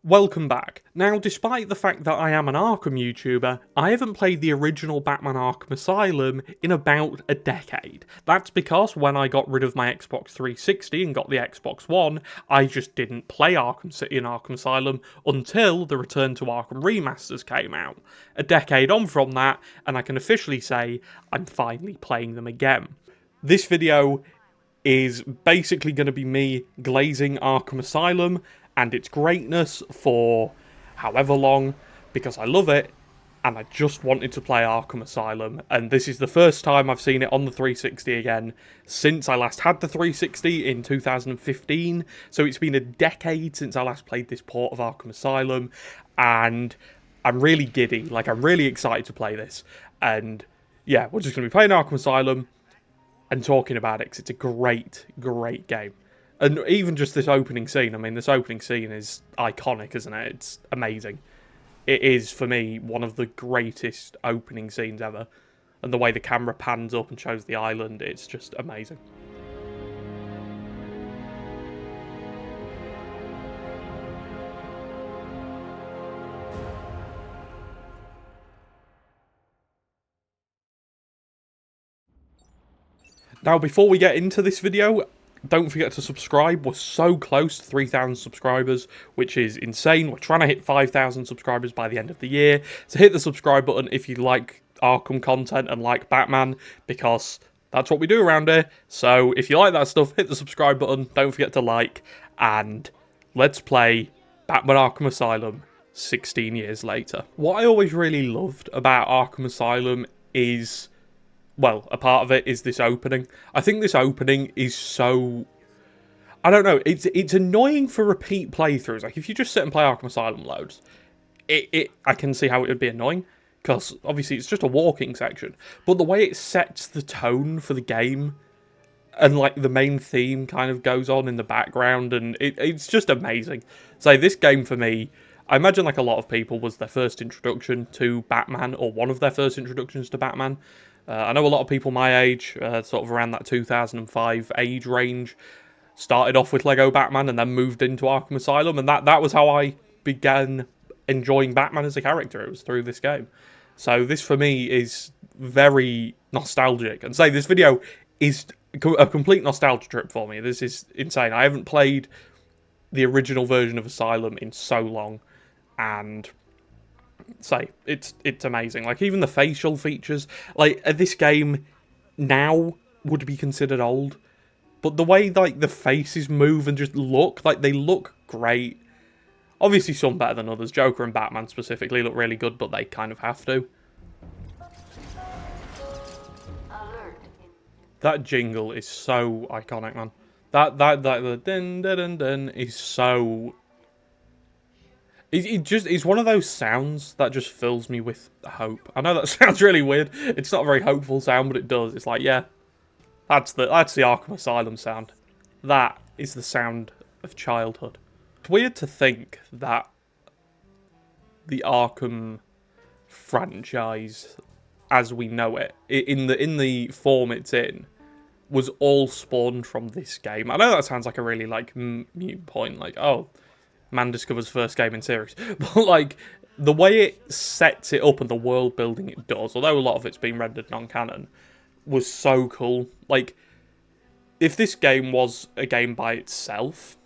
Welcome back. Now, despite the fact that I am an Arkham YouTuber, I haven't played the original Batman Arkham Asylum in about a decade. That's because when I got rid of my Xbox 360 and got the Xbox One, I just didn't play Arkham City and Arkham Asylum until the Return to Arkham remasters came out. A decade on from that, and I can officially say I'm finally playing them again. This video is basically going to be me glazing Arkham Asylum and its greatness for however long, because I love it, and I just wanted to play Arkham Asylum, and this is the first time I've seen it on the 360 again since I last had the 360 in 2015, so it's been a decade since I last played this port of Arkham Asylum, and I'm really giddy, like I'm really excited to play this, and yeah, we're just going to be playing Arkham Asylum and talking about it, because it's a great, great game. And even just this opening scene, I mean, this opening scene is iconic, isn't it? It's amazing. It is, for me, one of the greatest opening scenes ever. And the way the camera pans up and shows the island, it's just amazing. Now, before we get into this video, don't forget to subscribe. We're so close to 3,000 subscribers, which is insane. We're trying to hit 5,000 subscribers by the end of the year. So hit the subscribe button if you like Arkham content and like Batman, because that's what we do around here. So if you like that stuff, hit the subscribe button. Don't forget to like, and let's play Batman Arkham Asylum 16 years later. What I always really loved about Arkham Asylum is, well, a part of it is this opening. I think this opening is so, I don't know, it's annoying for repeat playthroughs. Like, if you just sit and play Arkham Asylum loads, I can see how it would be annoying, because obviously it's just a walking section. But the way it sets the tone for the game, and like the main theme kind of goes on in the background, and it's just amazing. So this game for me, I imagine like a lot of people, was their first introduction to Batman, or one of their first introductions to Batman. I know a lot of people my age, sort of around that 2005 age range, started off with Lego Batman and then moved into Arkham Asylum, and that was how I began enjoying Batman as a character. It was through this game. So this for me is very nostalgic, and say this video is a complete nostalgia trip for me. This is insane. I haven't played the original version of Asylum in so long, and say it's amazing. Like, even the facial features, like this game now would be considered old, but the way like the faces move and just look, like they look great. Obviously some better than others. Joker and Batman specifically look really good, but they kind of have to. That jingle is so iconic, man. That the dun dun dun dun is so, it's one of those sounds that just fills me with hope. I know that sounds really weird. It's not a very hopeful sound, but it does. It's like, yeah, that's the Arkham Asylum sound. That is the sound of childhood. It's weird to think that the Arkham franchise, as we know it, in the form it's in, was all spawned from this game. I know that sounds like a really like mute point, like, oh, man discovers first game in series, but like the way it sets it up and the world building it does, although a lot of it's been rendered non-canon, was so cool. Like, if this game was a game by itself,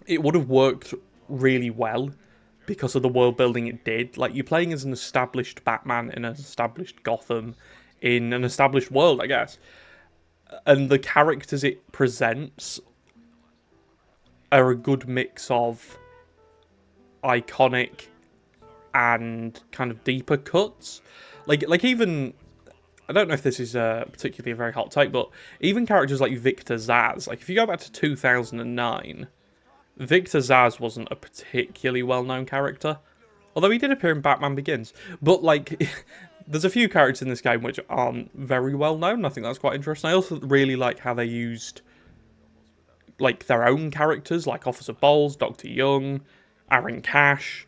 it would have worked really well because of the world building it did. Like, you're playing as an established Batman in an established Gotham in an established world, I guess, and the characters it presents are a good mix of iconic and kind of deeper cuts. Like even, I don't know if this is particularly a very hot take, but even characters like Victor Zsasz, like if you go back to 2009, Victor Zsasz wasn't a particularly well-known character, although he did appear in Batman Begins. But like, there's a few characters in this game which aren't very well-known. I think that's quite interesting. I also really like how they used like their own characters, like Officer Bowles, Dr. Young, Aaron Cash.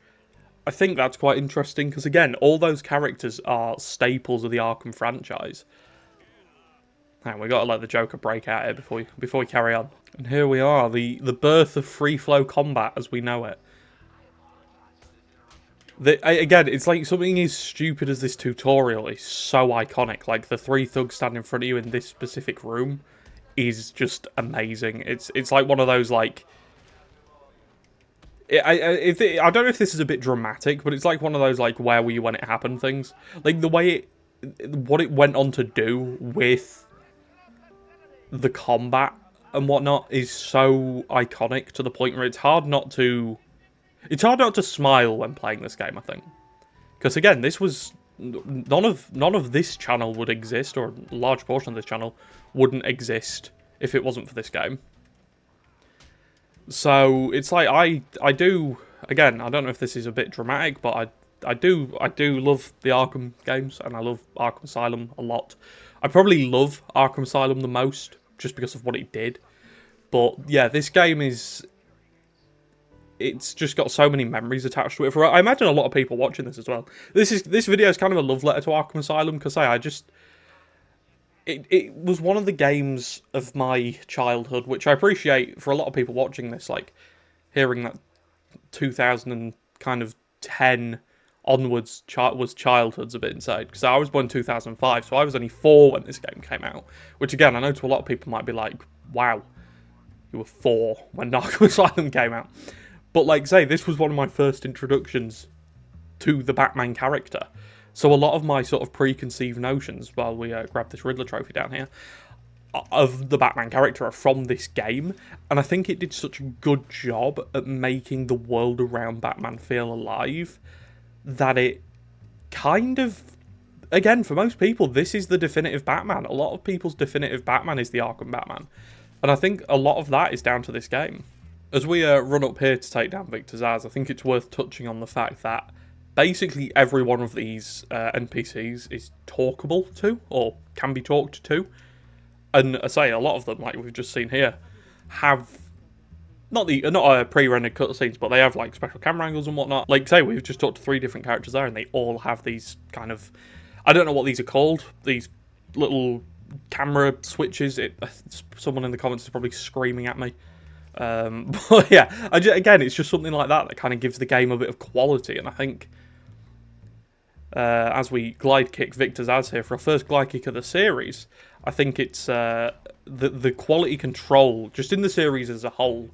I think that's quite interesting, because again, all those characters are staples of the Arkham franchise. Now, we got to let the Joker break out here before we carry on. And here we are, the birth of free flow combat as we know it. Again, it's like something as stupid as this tutorial is so iconic. Like the three thugs standing in front of you in this specific room is just amazing. It's like one of those like. I don't know if this is a bit dramatic, but it's like one of those like where were you when it happened things. Like the way what it went on to do with the combat and whatnot is so iconic to the point where it's hard not to smile when playing this game, I think. Because again, this was none of this channel would exist, or a large portion of this channel wouldn't exist if it wasn't for this game. So it's like I do, again, I don't know if this is a bit dramatic, but I do love the Arkham games, and I love Arkham Asylum a lot. I probably love Arkham Asylum the most just because of what it did. But yeah, this game it's just got so many memories attached to it. I imagine a lot of people watching this as well. This video is kind of a love letter to Arkham Asylum, because it was one of the games of my childhood, which I appreciate for a lot of people watching this, like hearing that 2010 onwards was childhood's a bit insane, because I was born in 2005, so I was only 4 when this game came out, which again, I know to a lot of people might be like, wow, you were 4 when Arkham Asylum came out. But like say, this was one of my first introductions to the Batman character. So a lot of my sort of preconceived notions, while we grab this Riddler trophy down here, of the Batman character are from this game. And I think it did such a good job at making the world around Batman feel alive, that it kind of, again, for most people, this is the definitive Batman. A lot of people's definitive Batman is the Arkham Batman. And I think a lot of that is down to this game. As we run up here to take down Victor Zsasz, I think it's worth touching on the fact that basically every one of these NPCs is talkable to, or can be talked to. And I say, a lot of them, like we've just seen here, have not pre-rendered cutscenes, but they have like special camera angles and whatnot. Like say, we've just talked to 3 different characters there, and they all have these kind of, I don't know what these are called, these little camera switches. Someone in the comments is probably screaming at me. But yeah, again, it's just something like that kind of gives the game a bit of quality, and I think as we glide kick Victor Zsasz here for our first glide kick of the series, I think it's the quality control just in the series as a whole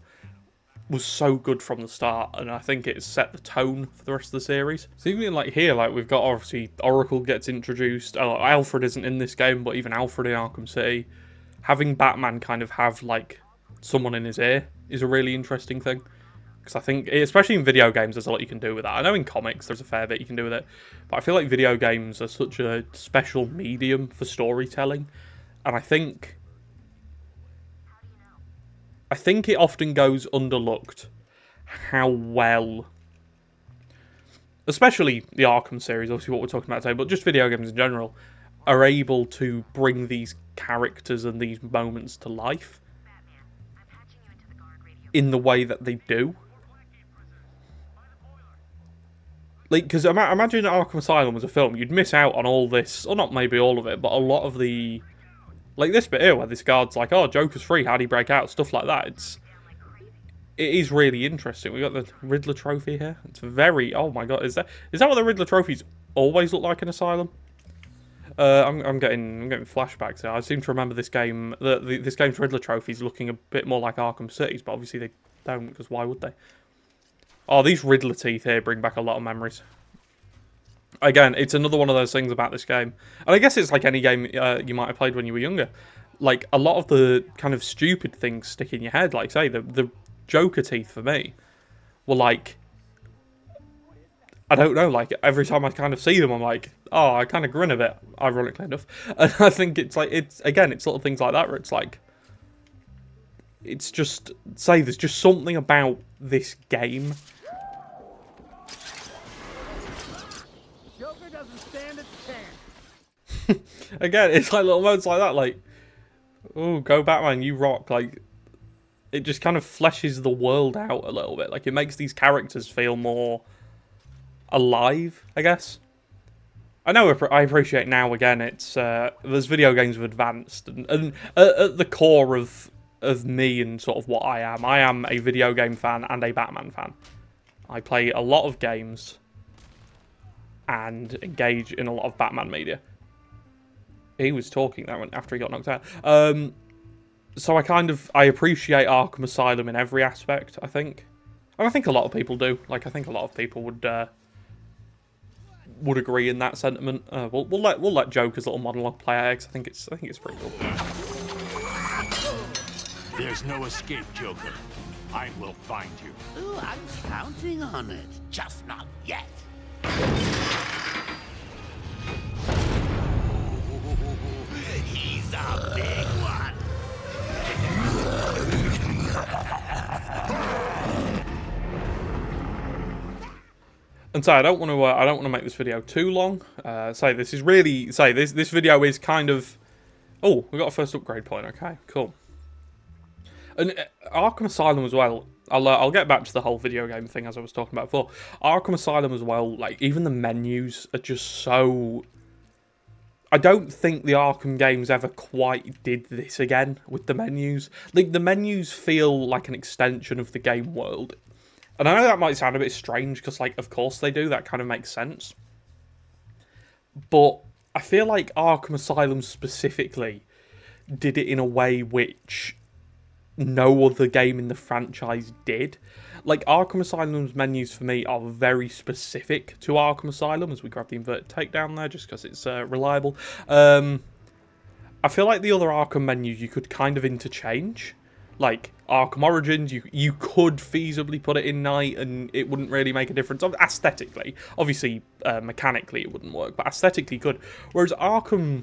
was so good from the start, and I think it set the tone for the rest of the series. So even like here, like we've got obviously Oracle gets introduced. Alfred isn't in this game, but even Alfred in Arkham City, having Batman kind of have like someone in his ear is a really interesting thing, because I think, especially in video games, there's a lot you can do with that. I know in comics there's a fair bit you can do with it, but I feel like video games are such a special medium for storytelling, and I think it often goes underlooked how well, especially the Arkham series, obviously what we're talking about today, but just video games in general, are able to bring these characters and these moments to life in the way that they do. Like, because imagine Arkham Asylum was a film, you'd miss out on all this, or not maybe all of it, but a lot of the, like this bit here where this guard's like, oh, Joker's free, how'd he break out, stuff like that. It is really interesting. We got the Riddler trophy here. It's very, oh my god, is that what the Riddler trophies always look like in Asylum? I'm getting flashbacks here. I seem to remember this game, this game's Riddler trophies looking a bit more like Arkham City's, but obviously they don't, because why would they? Oh, these Riddler teeth here bring back a lot of memories. Again, it's another one of those things about this game. And I guess it's like any game you might have played when you were younger. Like, a lot of the kind of stupid things stick in your head. Like, say, the Joker teeth for me were like, I don't know, like, every time I kind of see them, I'm like, oh, I kind of grin a bit, ironically enough. And I think it's like, again, it's little things like that where it's like, it's just, say, there's just something about this game. Joker doesn't stand a chance. Again, it's like little moments like that, like, oh, go Batman, you rock, like, it just kind of fleshes the world out a little bit. Like, it makes these characters feel more alive, I guess. I know I appreciate now, again, it's, there's video games have advanced, and at the core of me and sort of what I am a video game fan and a Batman fan. I play a lot of games, and engage in a lot of Batman media. He was talking that after he got knocked out. So I appreciate Arkham Asylum in every aspect, I think. And I think a lot of people do. Like, I think a lot of people would agree in that sentiment. We'll let Joker's little monologue play out, 'cause I think it's pretty cool. There's no escape, Joker. I will find you. Oh, I'm counting on it. Just not yet. He's a big one. And so I don't want to make this video too long. This video is kind of. Oh, we got a first upgrade point. Okay, cool. And Arkham Asylum as well. I'll get back to the whole video game thing as I was talking about before. Arkham Asylum as well. Like, even the menus are just so. I don't think the Arkham games ever quite did this again with the menus. Like, the menus feel like an extension of the game world. And I know that might sound a bit strange, because, like, of course they do. That kind of makes sense. But I feel like Arkham Asylum specifically did it in a way which no other game in the franchise did. Like, Arkham Asylum's menus for me are very specific to Arkham Asylum, as we grab the inverted takedown there, just because it's reliable. I feel like the other Arkham menus you could kind of interchange. Like, Arkham Origins, you could feasibly put it in night and it wouldn't really make a difference. Aesthetically. Obviously, mechanically it wouldn't work, but aesthetically could. Whereas Arkham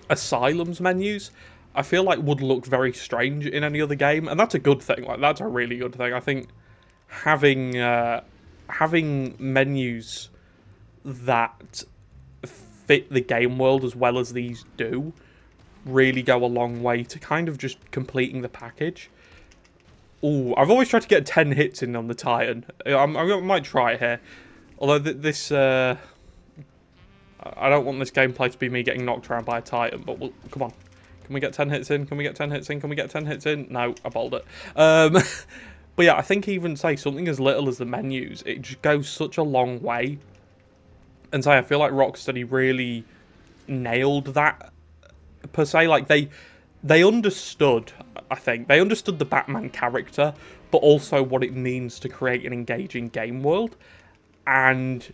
Asylum's menus, I feel like would look very strange in any other game, and that's a good thing. Like, that's a really good thing. I think having menus that fit the game world as well as these do really go a long way to kind of just completing the package. Ooh, I've always tried to get 10 hits in on the Titan. I might try it here. Although this, I don't want this gameplay to be me getting knocked around by a Titan, but come on. Can we get 10 hits in? Can we get 10 hits in? Can we get 10 hits in? No, I bowled it. But yeah, I think even, say, something as little as the menus, it just goes such a long way. And say, I feel like Rocksteady really nailed that, per se. Like, they understood, I think. They understood the Batman character, but also what it means to create an engaging game world. And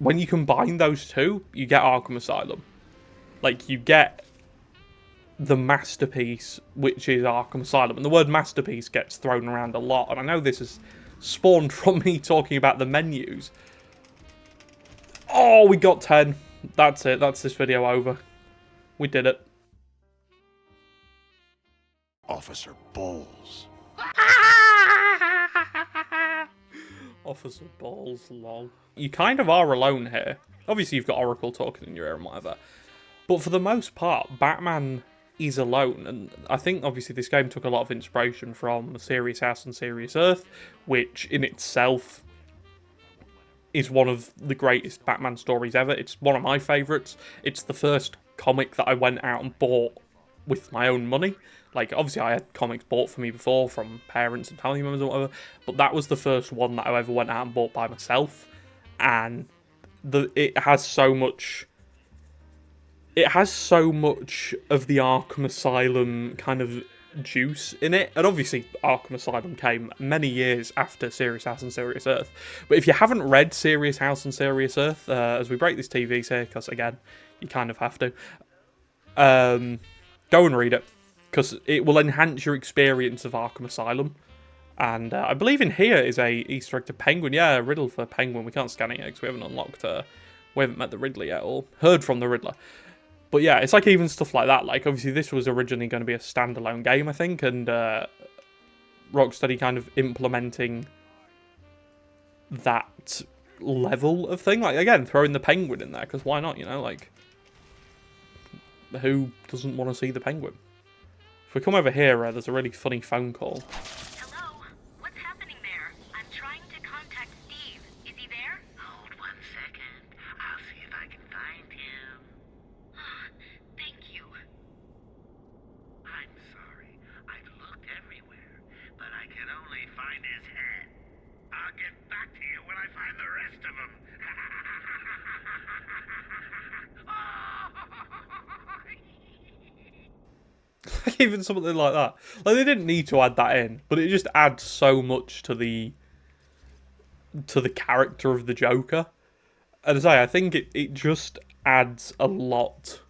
when you combine those two, you get Arkham Asylum. Like, you get the masterpiece, which is Arkham Asylum. And the word masterpiece gets thrown around a lot, and I know this is spawned from me talking about the menus. Oh, we got 10. That's it. That's this video over. We did it. Officer Bowles. Officer Balls, lol. You kind of are alone here. Obviously, you've got Oracle talking in your ear and whatever. But for the most part, Batman is alone. And I think, obviously, this game took a lot of inspiration from Serious House and Serious Earth, which in itself is one of the greatest Batman stories ever. It's one of my favourites. It's the first comic that I went out and bought with my own money. Like, obviously, I had comics bought for me before from parents and family members or whatever, but that was the first one that I ever went out and bought by myself. And it has so much. It has so much of the Arkham Asylum kind of juice in it. And obviously, Arkham Asylum came many years after Serious House and Serious Earth. But if you haven't read Serious House and Serious Earth, as we break this TV here, because again, you kind of have to, go and read it, because it will enhance your experience of Arkham Asylum. And I believe in here is a Easter egg to Penguin. Yeah, a riddle for Penguin. We can't scan it yet because we haven't unlocked, we haven't met the Riddler yet, or heard from the Riddler. But yeah, it's like even stuff like that. Like, obviously, this was originally going to be a standalone game, I think, and Rocksteady kind of implementing that level of thing. Like, again, throwing the Penguin in there, because why not, you know? Like, who doesn't want to see the Penguin? If we come over here, there's a really funny phone call. Hello? What's happening there? I'm trying to contact Steve. Is he there? Hold 1 second. I'll see if I can find him. Thank you. I'm sorry. I've looked everywhere, but I can only find his head. I'll get back to you when I find the rest of them. Even something like that. Like, they didn't need to add that in, but it just adds so much to the character of the Joker. And as I say, I think it just adds a lot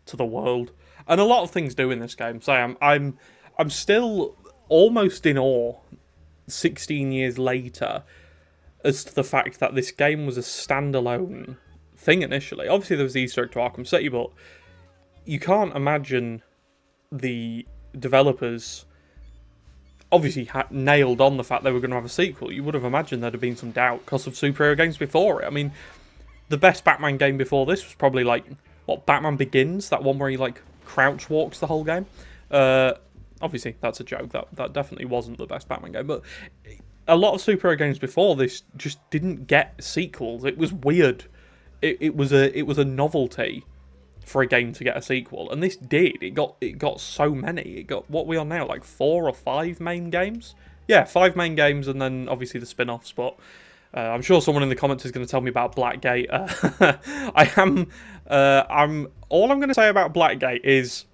to the world, and a lot of things do in this game. So I'm still almost in awe, 16 years later, as to the fact that this game was a standalone thing initially. Obviously, there was the Easter egg to Arkham City, but you can't imagine the developers obviously nailed on the fact they were going to have a sequel. You would have imagined there'd have been some doubt because of superhero games before it. I mean, the best Batman game before this was probably, like, what, Batman Begins? That one where he, like, crouch walks the whole game? Obviously, that's a joke. That definitely wasn't the best Batman game. But a lot of superhero games before this just didn't get sequels. It was weird. It was a novelty for a game to get a sequel, and this did. It got so many. It got, what we are now, like 4 or 5 main games. Yeah, 5 main games, and then obviously the spin-offs. But I'm sure someone in the comments is going to tell me about Blackgate. All I'm going to say about Blackgate is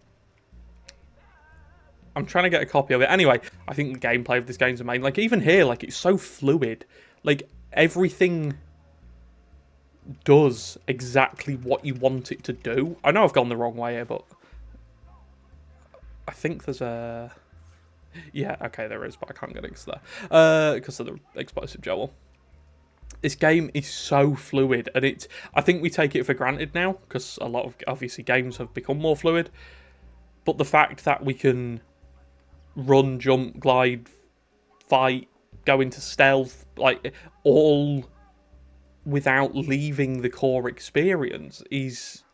I'm trying to get a copy of it. Anyway, I think the gameplay of this game's amazing. Like, even here, like, it's so fluid. Like, everything does exactly what you want it to do. I know I've gone the wrong way here, but I think there's a... Yeah, okay, there is, but I can't get into there. Because of the explosive jowl. This game is so fluid, and I think we take it for granted now, because a lot of, obviously, games have become more fluid. But the fact that we can run, jump, glide, fight, go into stealth, like, all without leaving the core experience is,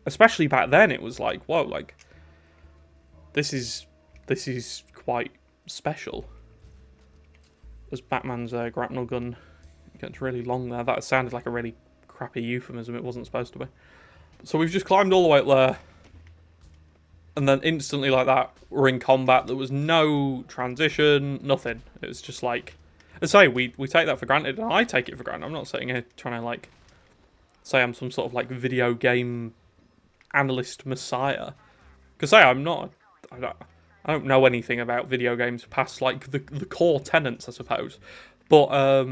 especially back then, it was like, whoa, like, this is quite special. As Batman's grapnel gun gets really long there. That sounded like a really crappy euphemism. It wasn't supposed to be. So we've just climbed all the way up there, and then instantly, like that, we're in combat. There was no transition, nothing. It was just like, I say, we take that for granted, and I take it for granted. I'm not sitting here trying to, like, say I'm some sort of, like, video game analyst messiah. Because, say, I'm not. I don't know anything about video games past, like, the core tenets, I suppose. But,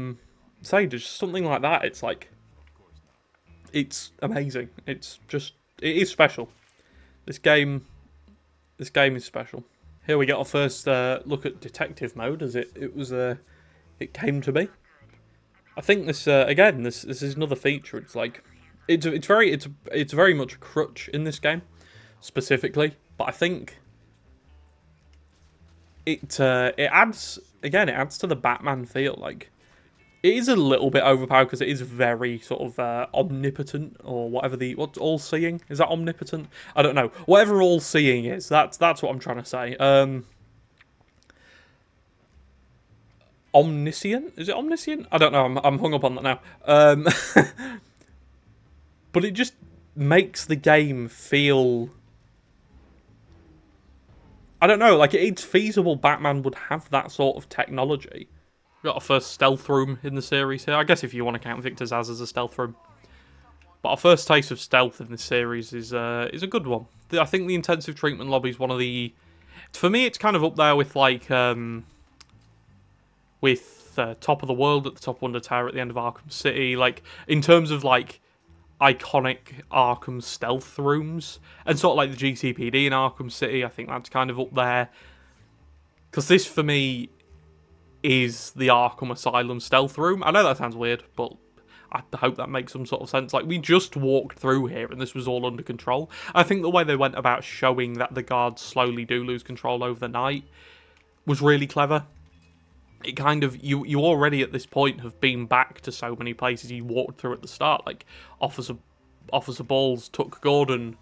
say, just something like that, it's like, it's amazing. It's just, it is special. This game is special. Here we get our first look at detective mode, as it came to be. I think this again, this is another feature. It's like, it's very much a crutch in this game, specifically. But I think it adds to the Batman feel. Like, it is a little bit overpowered because it is very sort of omnipotent, or whatever what's all-seeing? Is that omnipotent? I don't know. Whatever all-seeing is, that's what I'm trying to say. Omniscient? Is it omniscient? I don't know. I'm hung up on that now. But it just makes the game feel, I don't know, like, it's feasible Batman would have that sort of technology. We've got our first stealth room in the series here. I guess if you want to count Victor Zsasz as a stealth room. But our first taste of stealth in this series is a good one. I think the intensive treatment lobby is one of the... For me, it's kind of up there with, like, Top of the World at the top of Wonder Tower at the end of Arkham City. Like, in terms of, like, iconic Arkham stealth rooms. And sort of like the GCPD in Arkham City. I think that's kind of up there. Because this, for me, is the Arkham Asylum stealth room. I know that sounds weird, but I hope that makes some sort of sense. Like, we just walked through here and this was all under control. I think the way they went about showing that the guards slowly do lose control over the night was really clever. It kind of, you already at this point have been back to so many places you walked through at the start. Like, Officer Balls took Gordon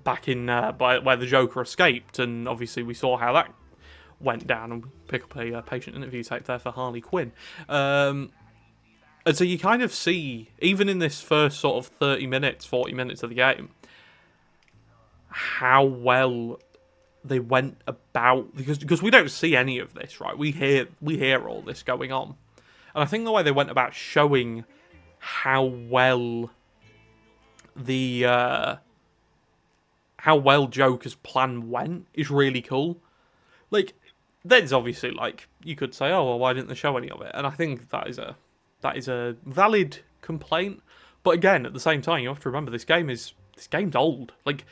back in where the Joker escaped, and obviously we saw how that went down, and pick up a patient interview tape there for Harley Quinn. And so you kind of see, even in this first sort of 30 minutes, 40 minutes of the game, how well they went about, because we don't see any of this, right? We hear all this going on. And I think the way they went about showing how well the how well Joker's plan went is really cool. Like, there's obviously, like, you could say, oh, well, why didn't they show any of it? And I think that is a valid complaint. But again, at the same time, you have to remember this game's old. Like,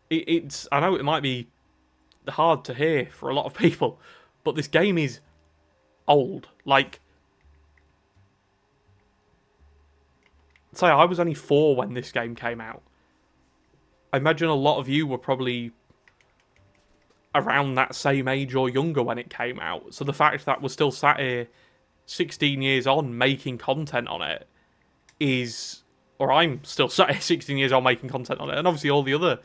it's I know it might be hard to hear for a lot of people, but this game is old. Like, say I was only 4 when this game came out. I imagine a lot of you were probably around that same age or younger when it came out. So the fact that we're still sat here 16 years on making content on it is... Or I'm still sat here 16 years on making content on it. And obviously all the other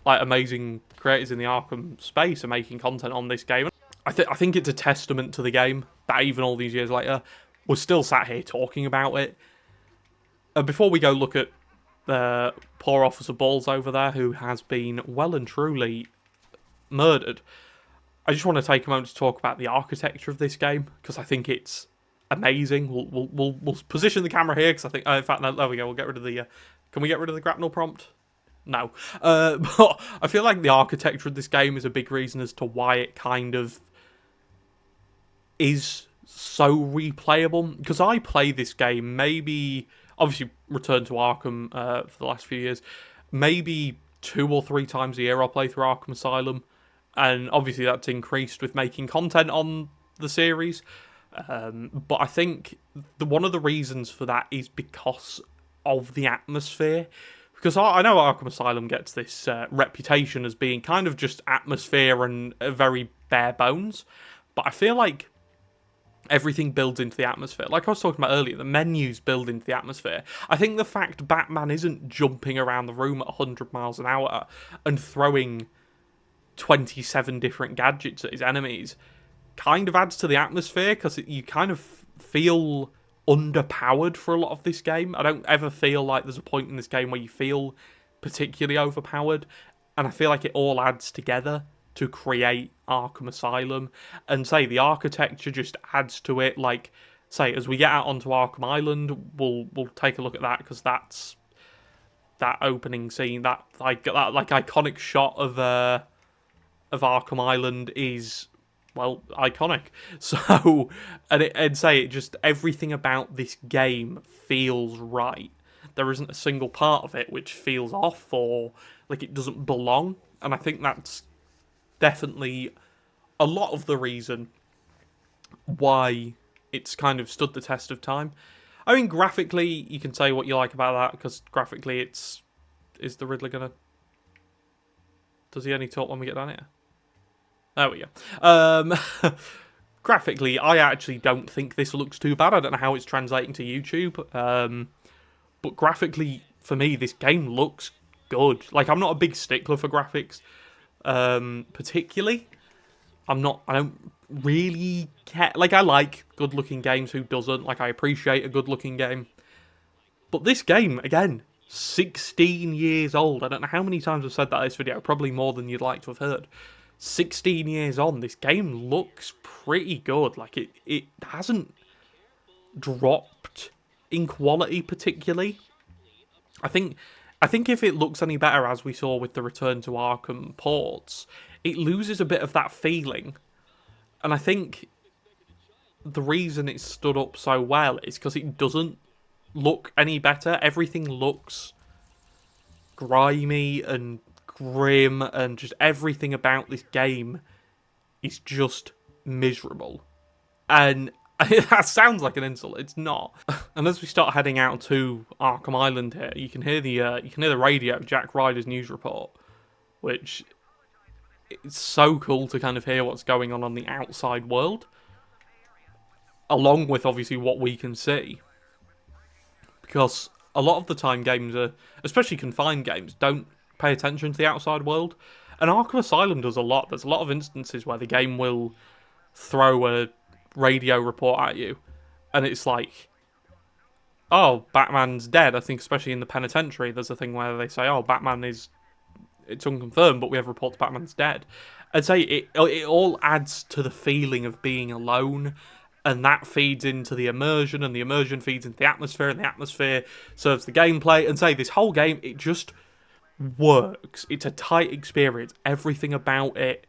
like amazing creators in the Arkham space are making content on this game. I think it's a testament to the game that even all these years later, we're still sat here talking about it. Before we go look at the poor Officer Balls over there, who has been well and truly murdered, I just want to take a moment to talk about the architecture of this game, because I think it's amazing. We'll position the camera here, because I think... in fact, no, there we go. We'll get rid of the... can we get rid of the grapnel prompt? No. But I feel like the architecture of this game is a big reason as to why it kind of is so replayable. Because I play this game maybe... Obviously, Return to Arkham for the last few years. Maybe 2 or 3 times a year I'll play through Arkham Asylum. And obviously that's increased with making content on the series. But I think one of the reasons for that is because of the atmosphere. Because I know Arkham Asylum gets this reputation as being kind of just atmosphere and very bare bones. But I feel like everything builds into the atmosphere. Like I was talking about earlier, the menus build into the atmosphere. I think the fact Batman isn't jumping around the room at 100 miles an hour and throwing 27 different gadgets at his enemies kind of adds to the atmosphere, because you kind of feel underpowered for a lot of this game. I don't ever feel like there's a point in this game where you feel particularly overpowered, and I feel like it all adds together to create Arkham Asylum. And say the architecture just adds to it. Like, say, as we get out onto Arkham Island, we'll take a look at that, because that's that opening scene, that iconic shot of Arkham Island is, well, iconic. So, and say it just, everything about this game feels right. There isn't a single part of it which feels off or like it doesn't belong. And I think that's definitely a lot of the reason why it's kind of stood the test of time. I mean, graphically, you can say what you like about that, because graphically is the Riddler gonna... Does he only talk when we get down here? There we go. Graphically, I actually don't think this looks too bad. I don't know how it's translating to YouTube. But graphically, for me, this game looks good. Like, I'm not a big stickler for graphics. Particularly, I don't really care. Like, I like good-looking games. Who doesn't? Like, I appreciate a good-looking game. But this game, again, 16 years old. I don't know how many times I've said that in this video. Probably more than you'd like to have heard. 16 years on, this game looks pretty good. Like, it hasn't dropped in quality particularly. I think if it looks any better, as we saw with the Return to Arkham ports, it loses a bit of that feeling. And I think the reason it stood up so well is because it doesn't look any better. Everything looks grimy and grim, and just everything about this game is just miserable. And that sounds like an insult. It's not. And as we start heading out to Arkham Island here, you can hear the radio, Jack Ryder's news report, which it's so cool to kind of hear what's going on the outside world, along with obviously what we can see. Because a lot of the time games are, especially confined games, don't pay attention to the outside world. And Arkham Asylum does a lot. There's a lot of instances where the game will throw a radio report at you, and it's like, oh, Batman's dead. I think especially in the penitentiary, there's a thing where they say, oh, it's unconfirmed, but we have reports Batman's dead. I'd say it all adds to the feeling of being alone, and that feeds into the immersion, and the immersion feeds into the atmosphere, and the atmosphere serves the gameplay. And say, this whole game, it just works. It's a tight experience. Everything about it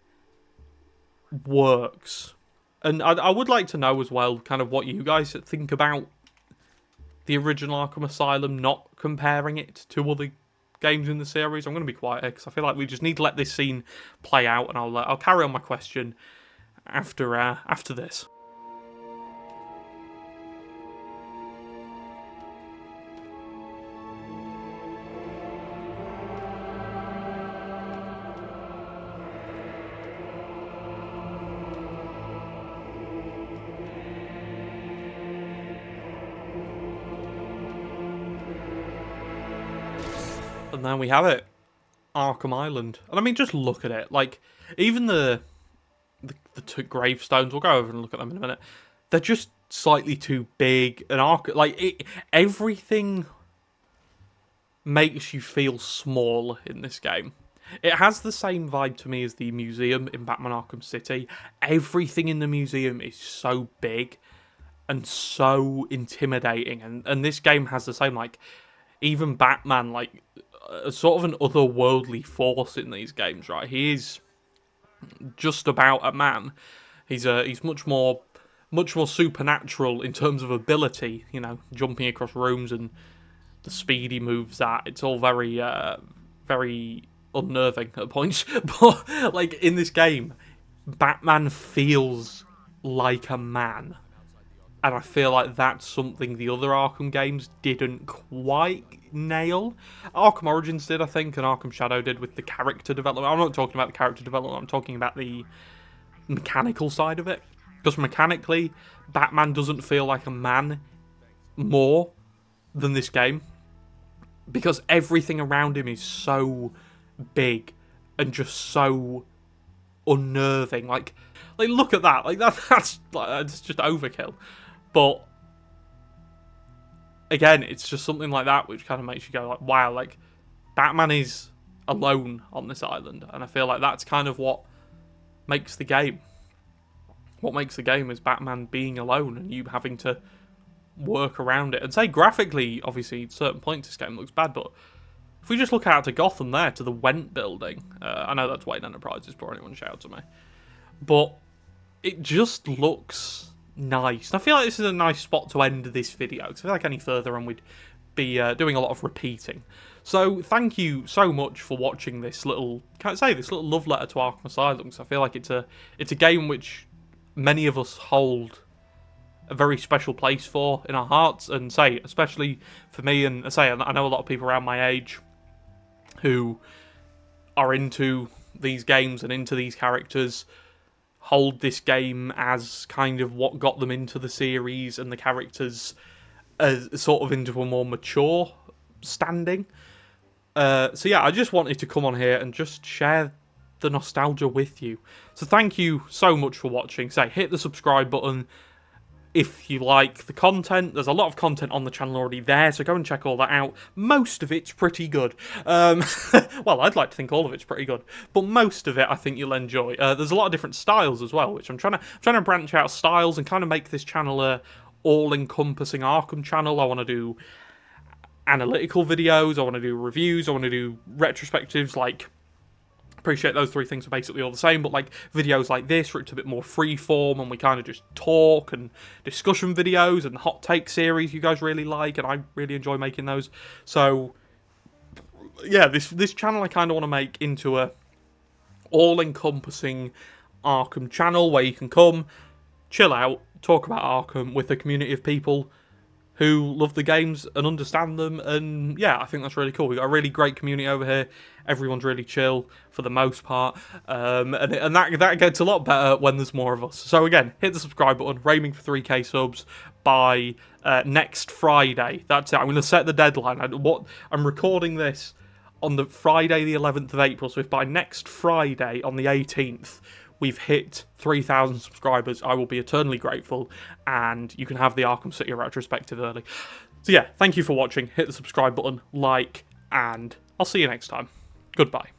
works. And I would like to know as well, kind of what you guys think about the original Arkham Asylum, not comparing it to other games in the series. I'm going to be quiet here because I feel like we just need to let this scene play out, and I'll carry on my question after this. And then we have it, Arkham Island. And I mean, just look at it. Like, even the two gravestones, we'll go over and look at them in a minute. They're just slightly too big. And everything makes you feel small in this game. It has the same vibe to me as the museum in Batman Arkham City. Everything in the museum is so big and so intimidating. And this game has the same, like, even Batman, like, sort of an otherworldly force in these games, right? He is just about a man. He's much more supernatural in terms of ability, you know, jumping across rooms and the speed he moves at. It's all very very unnerving at points. But like, in this game, Batman feels like a man. And I feel like that's something the other Arkham games didn't quite nail. Arkham Origins did, I think, and Arkham Shadow did with the character development. I'm not talking about the character development, I'm talking about the mechanical side of it. Because mechanically, Batman doesn't feel like a man more than this game. Because everything around him is so big and just so unnerving. Like look at that. Like that's just overkill. But again, it's just something like that which kind of makes you go like, wow, like Batman is alone on this island, and I feel like that's kind of what makes the game. What makes the game is Batman being alone and you having to work around it. And say graphically, obviously, at certain points this game looks bad, but if we just look out to Gotham there, to the Went building, I know that's Wayne Enterprises before anyone shouts at me, but it just looks nice. And I feel like this is a nice spot to end this video, because I feel like any further and we'd be doing a lot of repeating. So thank you so much for watching this little, this little love letter to Arkham Asylum, because I feel like it's a game which many of us hold a very special place for in our hearts, and say, especially for me, and say, I know a lot of people around my age who are into these games and into these characters hold this game as kind of what got them into the series and the characters as sort of into a more mature standing. So yeah, I just wanted to come on here and just share the nostalgia with you. So thank you so much for watching. Say, hit the subscribe button if you like the content. There's a lot of content on the channel already there, so go and check all that out. Most of it's pretty good. Well, I'd like to think all of it's pretty good, but most of it I think you'll enjoy. There's a lot of different styles as well, which I'm trying to branch out styles and kind of make this channel a all-encompassing Arkham channel. I want to do analytical videos, I want to do reviews, I want to do retrospectives, like, appreciate those three things are basically all the same, but like videos like this where it's a bit more freeform and we kind of just talk, and discussion videos and hot take series you guys really like, and I really enjoy making those. So yeah, this channel I kind of want to make into a all-encompassing Arkham channel where you can come, chill out, talk about Arkham with a community of people who love the games and understand them. And yeah, I think that's really cool. We've got a really great community over here. Everyone's really chill for the most part. And that gets a lot better when there's more of us. So again, hit the subscribe button. We're aiming for 3k subs by next Friday. That's it. I'm going to set the deadline. I'm recording this on the Friday the 11th of April. So if by next Friday on the 18th we've hit 3,000 subscribers, I will be eternally grateful, and you can have the Arkham City retrospective early. So yeah, thank you for watching. Hit the subscribe button, like, and I'll see you next time. Goodbye.